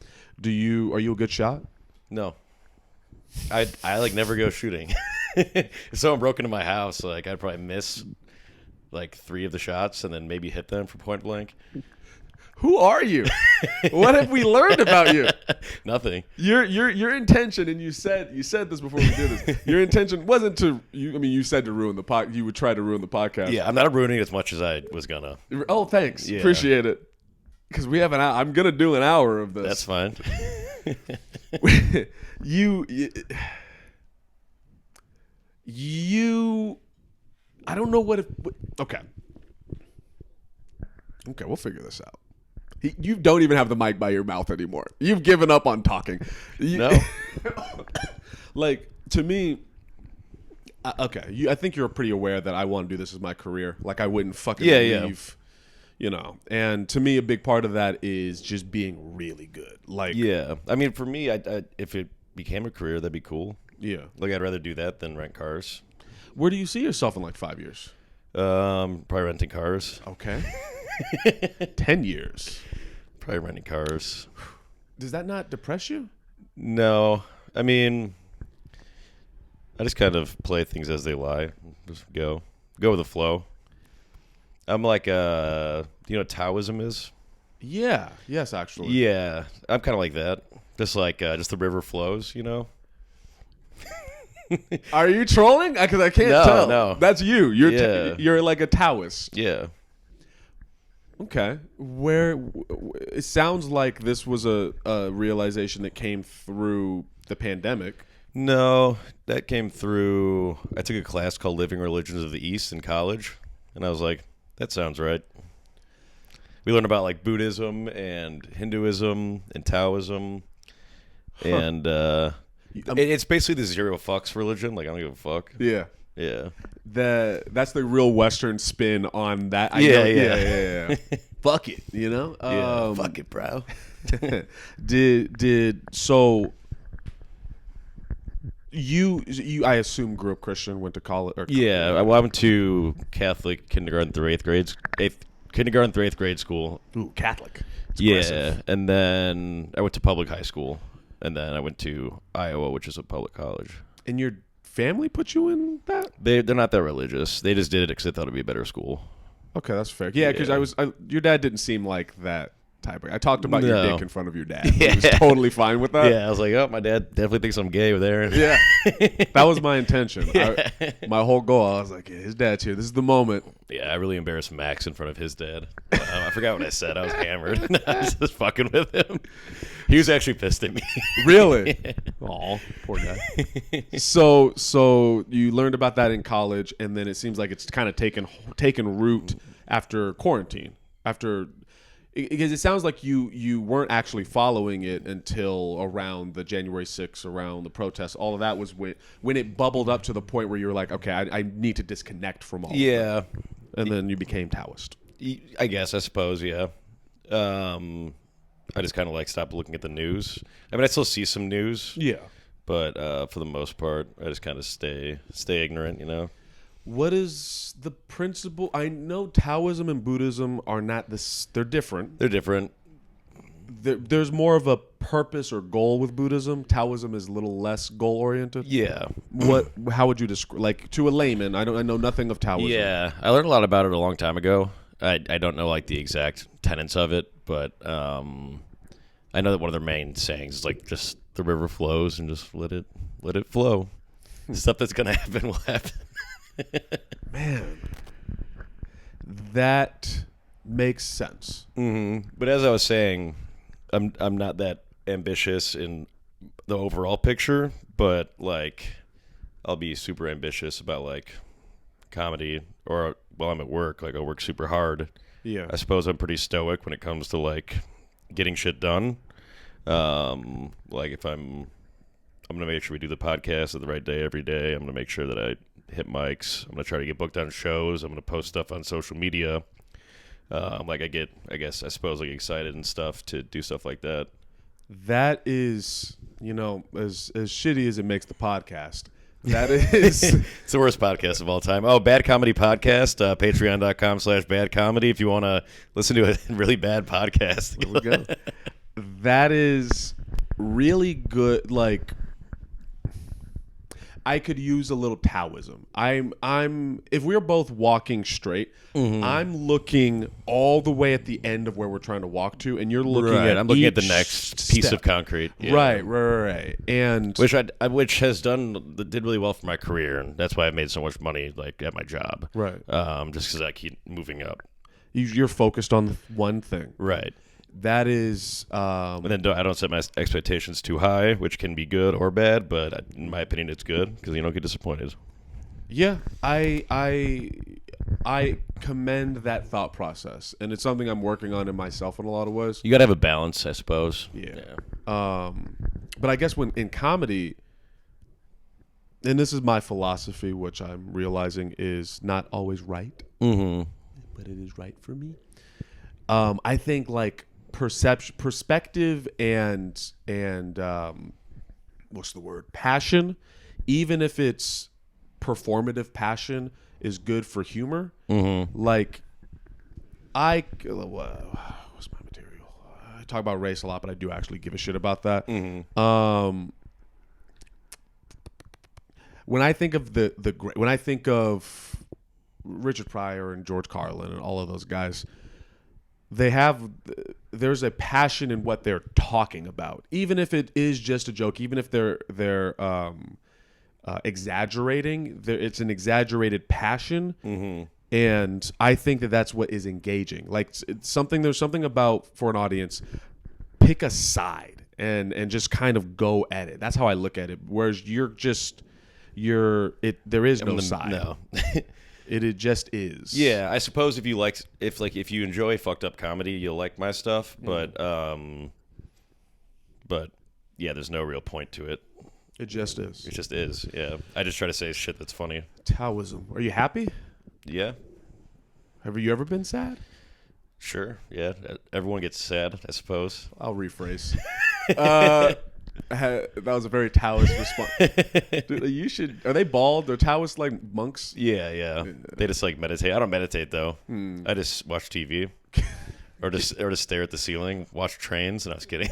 Yeah. Are you a good shot? No. I like never go shooting. If someone broke into my house, like I'd probably miss like 3 of the shots and then maybe hit them for point blank. Who are you? What have we learned about you? Nothing. Your intention, and you said this before we did this. Your intention wasn't to. You said to ruin the you would try to ruin the podcast. Yeah, I'm not ruining it as much as I was gonna. Oh, thanks. Yeah. Appreciate it. Because we have an hour. I'm gonna do an hour of this. That's fine. I don't know what if. Okay. Okay, we'll figure this out. You don't even have the mic by your mouth anymore. You've given up on talking. No. Like, to me, okay, I think you're pretty aware that I want to do this as my career. Like, I wouldn't fucking leave, And to me, a big part of that is just being really good. Like, Yeah. I mean, for me, if it became a career, that'd be cool. yeah. Like, I'd rather do that than rent cars. Where do you see yourself in like 5 years? Probably renting cars. Okay. 10 years. Probably renting cars. Does that not depress you? No. I mean, I just kind of play things as they lie. Just go with the flow. I'm like, you know what Taoism is? Yeah. Yes, actually. Yeah. I'm kind of like that. Just like, just the river flows, you know? Are you trolling? Because I can't No, tell. no. That's you. You're Yeah. you're like a Taoist. Yeah. Okay. It sounds like this was a realization that came through the pandemic. No, that came through. I took a class called Living Religions of the East in college, and I was like, that sounds right. We learned about like Buddhism and Hinduism and Taoism, and it's basically the zero fucks religion. Like, I don't give a fuck. Yeah. Yeah. That's the real Western spin on that. Yeah. Fuck it, you know? Yeah. Fuck it, bro. So you I assume grew up Christian, went to college or Yeah, I went to Catholic kindergarten through eighth grade school. Ooh, Catholic. It's Yeah, aggressive. and then I went to public high school, and then I went to Iowa, which is a public college. And your family put you in that? They're not that religious. They just did it because they thought it'd be a better school. Okay, that's fair. Yeah, because Yeah. your dad didn't seem like that type of. I talked about your No. dick in front of your dad. He was totally fine with that. Yeah, I was like, oh, my dad definitely thinks I'm gay over there. Yeah, that was my intention. Yeah. My whole goal, I was like, yeah, his dad's here. This is the moment. Yeah, I really embarrassed Max in front of his dad. I forgot what I said. I was hammered. I was just fucking with him. He was actually pissed at me. Really? Aw, poor guy. So you learned about that in college, and then it seems like it's kind of taken root after quarantine. Because it sounds like you weren't actually following it until around the January 6th, around the protests. All of that was when it bubbled up to the point where you were like, okay, I need to disconnect from all of Yeah. that. And then you became Taoist. I guess, I suppose, yeah. I just kind of like stopped looking at the news. I mean, I still see some news, Yeah. but for the most part, I just kind of stay ignorant, you know? What is the principle? I know Taoism and Buddhism are not this. They're different. They're different. There's more of a purpose or goal with Buddhism. Taoism is a little less goal oriented. Yeah. How would you describe, like, to a layman? I know nothing of Taoism. Yeah. I learned a lot about it a long time ago. I don't know, like, the exact tenets of it, but I know that one of their main sayings is, like, just the river flows and just let it flow. Stuff that's going to happen will happen. Man, that makes sense. Mm-hmm. But as I was saying, I'm not that ambitious in the overall picture, but like I'll be super ambitious about like comedy, or while I'm at work, like I work super hard. Yeah. I suppose I'm pretty stoic when it comes to like getting shit done. Like if I'm gonna make sure we do the podcast at the right day every day. I'm gonna make sure that I hit mics. I'm gonna try to get booked on shows. I'm gonna post stuff on social media. Like I suppose like excited and stuff to do stuff like that. That is, as shitty as it makes the podcast, that is. It's the worst podcast of all time. Oh, Bad Comedy Podcast, patreon.com/bad comedy if you want to listen to a really bad podcast. There we go. That is really good. Like, I could use a little Taoism. I'm if we're both walking straight, I'm looking all the way at the end of where we're trying to walk to, and you're looking at I'm looking at the each next piece step. of concrete. Yeah. Right. And Which did really well for my career, and that's why I made so much money like at my job. Right. Just because I keep moving up. you're focused on one thing. Right. That is, And then I don't set my expectations too high, which can be good or bad, but in my opinion, it's good because you don't get disappointed. Yeah, I commend that thought process, and it's something I'm working on in myself in a lot of ways. You got to have a balance, I suppose. Yeah. But I guess when in comedy, and this is my philosophy, which I'm realizing is not always right, but it is right for me. I think like perspective, and what's the word? Passion, even if it's performative passion, is good for humor. Like what's my material? I talk about race a lot, but I do actually give a shit about that. When I think of when I think of Richard Pryor and George Carlin and all of those guys, there's a passion in what they're talking about, even if it is just a joke, even if they're exaggerating. It's an exaggerated passion, and I think that's what is engaging. Like there's something about, for an audience, pick a side and just kind of go at it. That's how I look at it. Whereas there is no side. No. It just is. Yeah, I suppose if you enjoy fucked up comedy, you'll like my stuff. But yeah, there's no real point to it. It just is. It just is. Yeah, I just try to say shit that's funny. Taoism. Are you happy? Yeah. Have you ever been sad? Sure. Yeah. Everyone gets sad, I suppose. I'll rephrase. That was a very Taoist response. Dude, you should. Are they bald? They're Taoist like monks. Yeah. They just like meditate. I don't meditate though. I just watch TV, or just stare at the ceiling, watch trains. And I was kidding.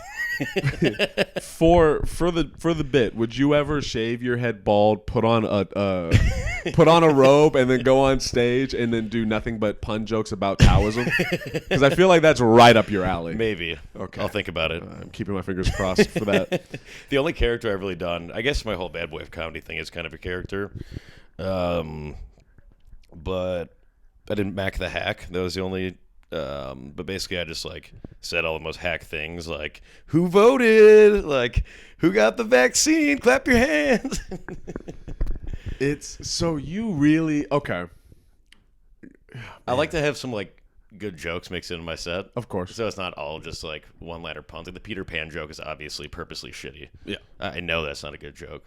For the bit, would you ever shave your head bald, put on a robe, and then go on stage and then do nothing but pun jokes about Taoism? Because I feel like that's right up your alley. Maybe. Okay. I'll think about it. I'm keeping my fingers crossed for that. The only character I've really done, I guess my whole Bad Boy of Comedy thing is kind of a character. But I didn't Mack the Hack. That was the only. But basically, I just like said all the most hack things, like who voted, like who got the vaccine, clap your hands. It's so you really okay. I like to have some like good jokes mixed into my set, Of course. so it's not all just like one-liner puns. Like the Peter Pan joke is obviously purposely shitty. Yeah. I know that's not a good joke.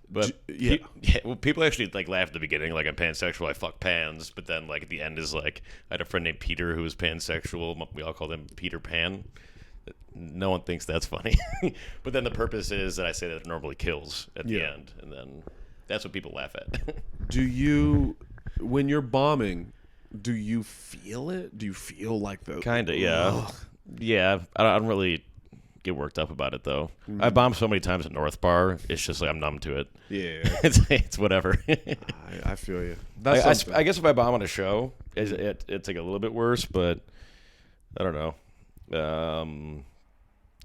But yeah. well, people actually like laugh at the beginning, like I'm pansexual, I fuck pans. But then like at the end is like I had a friend named Peter who was pansexual. We all called him Peter Pan. No one thinks that's funny. But then the purpose is that I say that it normally kills at the end, and then that's what people laugh at. Do you, when you're bombing, do you feel it? Do you feel like the Kind of, yeah. Ugh. Yeah, I don't really get worked up about it though. I bombed so many times at North Bar. It's just like I'm numb to it. Yeah. It's whatever. I feel you. I guess if I bomb on a show, it's like a little bit worse, but I don't know.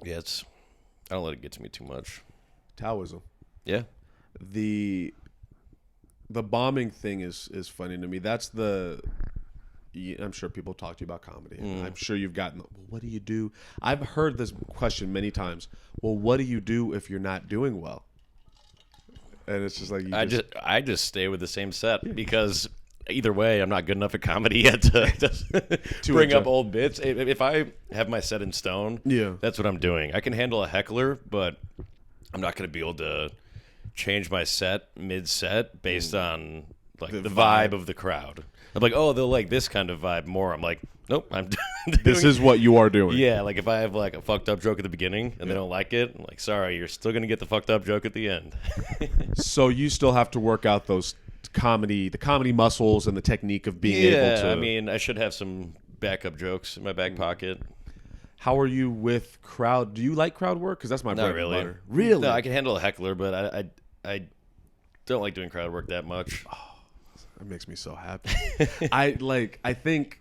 Yeah, I don't let it get to me too much. Taoism. Yeah. The bombing thing is funny to me. That's I'm sure people talk to you about comedy. And I'm sure you've gotten, well, what do you do? I've heard this question many times. Well, what do you do if you're not doing well? And it's just like I just stay with the same set because either way, I'm not good enough at comedy yet to bring up old bits. If I have my set in stone, that's what I'm doing. I can handle a heckler, but I'm not going to be able to change my set mid-set based on like the vibe of the crowd. I'm like, oh, they'll like this kind of vibe more. I'm like, nope, I'm this is what you are doing. Yeah, like if I have like a fucked up joke at the beginning and they don't like it, I'm like, sorry, you're still gonna get the fucked up joke at the end. So you still have to work out the comedy muscles and the technique of being able to. I mean, I should have some backup jokes in my back pocket. How are you with crowd? Do you like crowd work? Because that's my bread and butter. Really? No, I can handle a heckler, but I don't like doing crowd work that much. That makes me so happy. I think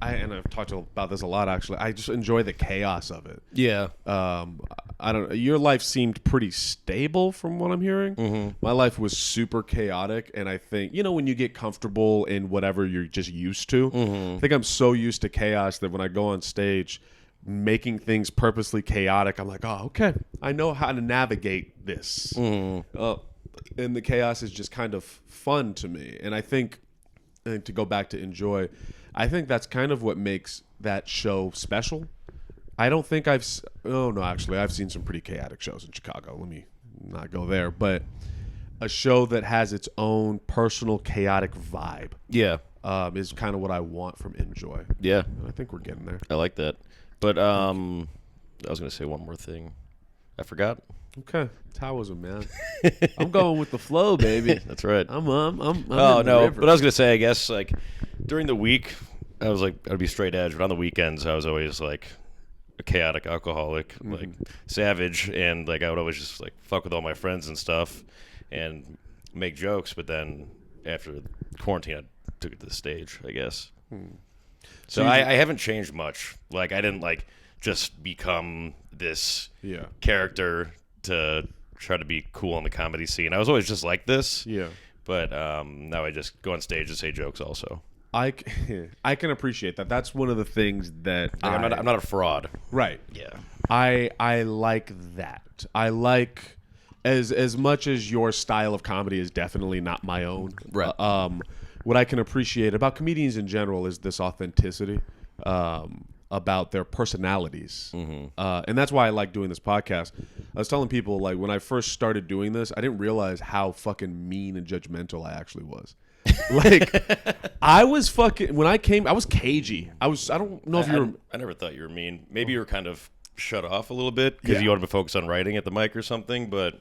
I've talked about this a lot actually. I just enjoy the chaos of it. Yeah. I don't. Your life seemed pretty stable from what I'm hearing. Mm-hmm. My life was super chaotic, and I think when you get comfortable in whatever you're just used to. I think I'm so used to chaos that when I go on stage, making things purposely chaotic, I'm like, oh, okay, I know how to navigate this. and the chaos is just kind of fun to me. And I think, and to go back to enjoy, I think that's kind of what makes that show special. I don't think I've seen some pretty chaotic shows in Chicago. Let me not go there, but a show that has its own personal chaotic vibe. Yeah. Is kind of what I want from Enjoy. Yeah. And I think we're getting there. I like that. But I was going to say one more thing. I forgot. Okay. Taoism, man. I'm going with the flow, baby. That's right. I'm Oh, in the no. river. But I was going to say, I guess, like, during the week, I was like, I'd be straight edge. But on the weekends, I was always, like, a chaotic alcoholic, like, savage. And, like, I would always just, like, fuck with all my friends and stuff and make jokes. But then after quarantine, I took it to the stage, I guess. So I haven't changed much. Like, I didn't, like, just become this character to try to be cool on the comedy scene. I was always just like this. Yeah. But now I just go on stage and say jokes also. I can appreciate that. That's one of the things that Like, I'm not a fraud. Right. Yeah. I like that. I like as much as your style of comedy is definitely not my own. Right. What I can appreciate about comedians in general is this authenticity about their personalities. And that's why I like doing this podcast. I was telling people, like, when I first started doing this, I didn't realize how fucking mean and judgmental I actually was. Like, I was fucking, when I came, I was cagey. I don't know if you were. I never thought you were mean. Maybe you were kind of shut off a little bit because you wanted to focus on writing at the mic or something, but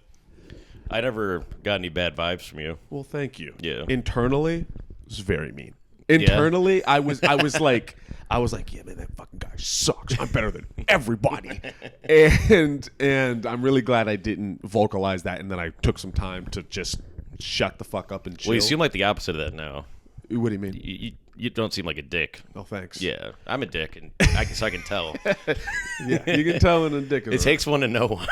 I never got any bad vibes from you. Well, thank you. Yeah. Internally, it was very mean. Internally, I was like, yeah, man, that fucking guy sucks. I'm better than everybody. And I'm really glad I didn't vocalize that, and then I took some time to just shut the fuck up and chill. Well, you seem like the opposite of that now. What do you mean? You don't seem like a dick. Oh, thanks. Yeah, I'm a dick, and I can tell. Yeah, you can tell when a dick is It takes one to know one.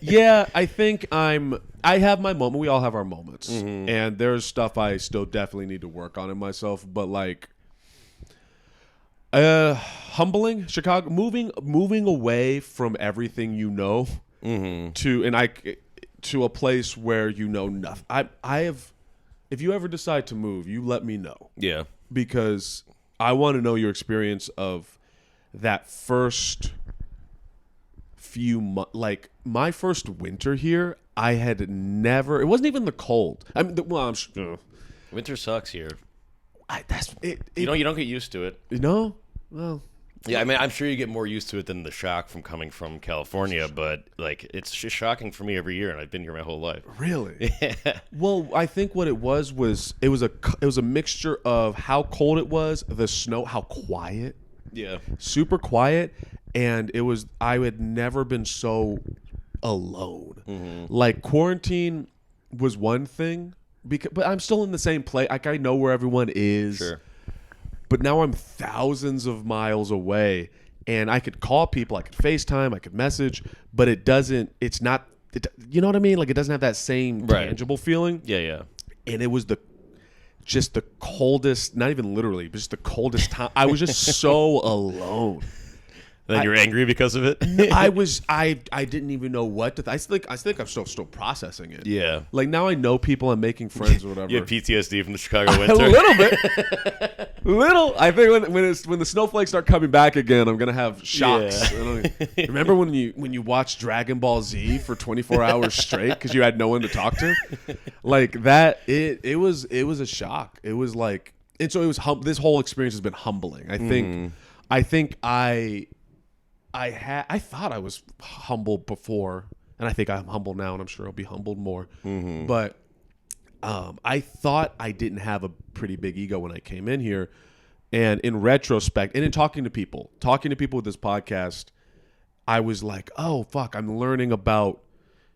Yeah, I think I have my moment. We all have our moments. And there's stuff I still definitely need to work on in myself. But, like, humbling, Chicago, moving away from everything you know to a place where you know nothing. If you ever decide to move, you let me know. Yeah. Because I want to know your experience of that first few months. Like, my first winter here, I had never. It wasn't even the cold. I mean, Winter sucks here. That's it. You don't get used to it. You know? Well. Yeah, I mean, I'm sure you get more used to it than the shock from coming from California, but, like, it's just shocking for me every year, and I've been here my whole life. Really? Yeah. Well, I think what it was a mixture of how cold it was, the snow, how quiet. Yeah. Super quiet, and I had never been so alone. Like, quarantine was one thing, but I'm still in the same place. Like, I know where everyone is. Sure. But now I'm thousands of miles away, and I could call people, I could FaceTime, I could message, but it's not, you know what I mean? Like, it doesn't have that same tangible feeling. Yeah. And it was just the coldest, not even literally, but just the coldest time. I was just so alone. And then you're angry because of it? I didn't even know what to think. I think I'm still processing it. Yeah. Like, now I know people, I'm making friends or whatever. You have PTSD from the Chicago winter? A little bit. I think when the snowflakes start coming back again, I'm gonna have shocks. Yeah. Remember when you watched Dragon Ball Z for 24 hours straight because you had no one to talk to? Like that, it was a shock. It was like, and so it was. This whole experience has been humbling. I think I thought I was humble before, and I think I'm humble now, and I'm sure I'll be humbled more. But I thought I didn't have a pretty big ego when I came in here, and in retrospect, and in talking to people with this podcast, I was like, oh fuck, I'm learning about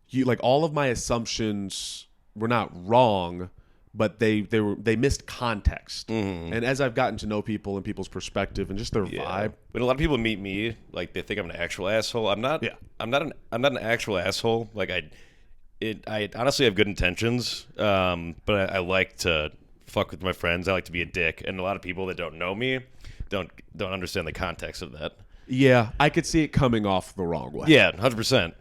you. Like, all of my assumptions were not wrong, but they missed context. And as I've gotten to know people and people's perspective and just their vibe. When a lot of people meet me, like, they think I'm an actual asshole. I'm not. Yeah. I'm not an actual asshole. Like, I honestly have good intentions. But I like to fuck with my friends. I like to be a dick, and a lot of people that don't know me don't understand the context of that. Yeah, I could see it coming off the wrong way. Yeah, 100%.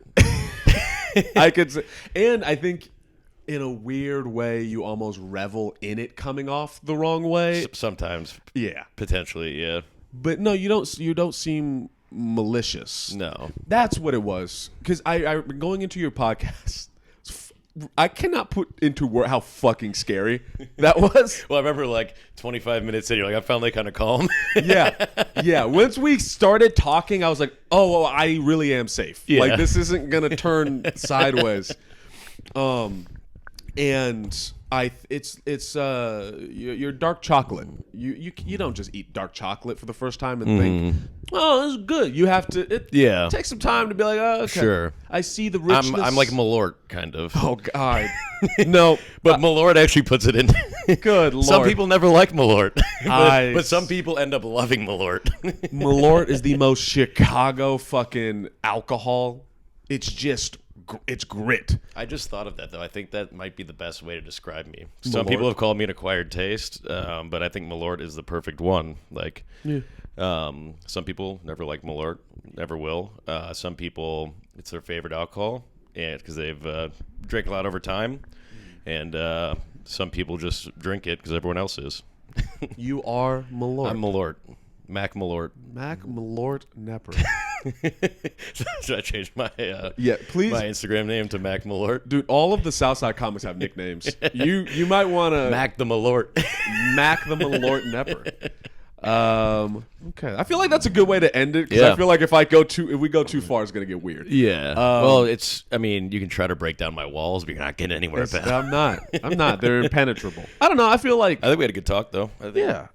I could, and I think in a weird way, you almost revel in it coming off the wrong way. Sometimes, Yeah, potentially, yeah. but no, you don't. You don't seem malicious. No. That's what it was. Because I going into your podcast, I cannot put into word how fucking scary that was. Well, I remember like 25 minutes in, you're like, I found that kind of calm. Yeah. Once we started talking, I was like, oh, I really am safe. Yeah. Like, this isn't going to turn sideways. And you're dark chocolate. You don't just eat dark chocolate for the first time and think, oh, this is good. You have to take some time to be like, oh, okay. Sure. I see the richness. I'm like Malort, kind of. Oh God, no. But Malort actually puts it in. Good Lord. Some people never like Malort, I- but some people end up loving Malort. Malort is the most Chicago fucking alcohol. It's just, it's grit. I just thought of that, though. I think that might be the best way to describe me. Some Malort? people have called me an acquired taste, but I think Malort is the perfect one. Like, some people never like Malort, never will. Some people, it's their favorite alcohol, and because they've drank a lot over time, and some people just drink it because everyone else is. You are Malort. I'm Malort. Mack Malort. Mack Malort Nepper. Should I change my Yeah, please. my Instagram name to Mack Malort? Dude, all of the Southside comics have nicknames. You might want to Mack the Malort. Mack the Malort Nepper. Okay, I feel like that's a good way to end it because Yeah. I feel like if we go too far, it's gonna get weird. Yeah. Well, I mean, you can try to break down my walls, but you're not getting anywhere with that. I'm not. They're impenetrable. I don't know. I feel like I think we had a good talk, though.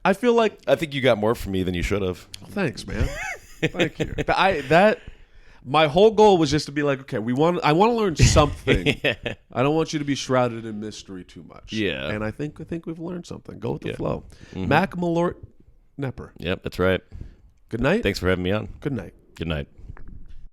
I feel like I think you got more from me than you should have. thanks, man. Thank you. My whole goal was just to be like, okay, I want to learn something. I don't want you to be shrouded in mystery too much. Yeah. And I think we've learned something. Go with the flow. Mack Malort Nepper. Yep, that's right. Good night. Thanks for having me on. Good night. Good night.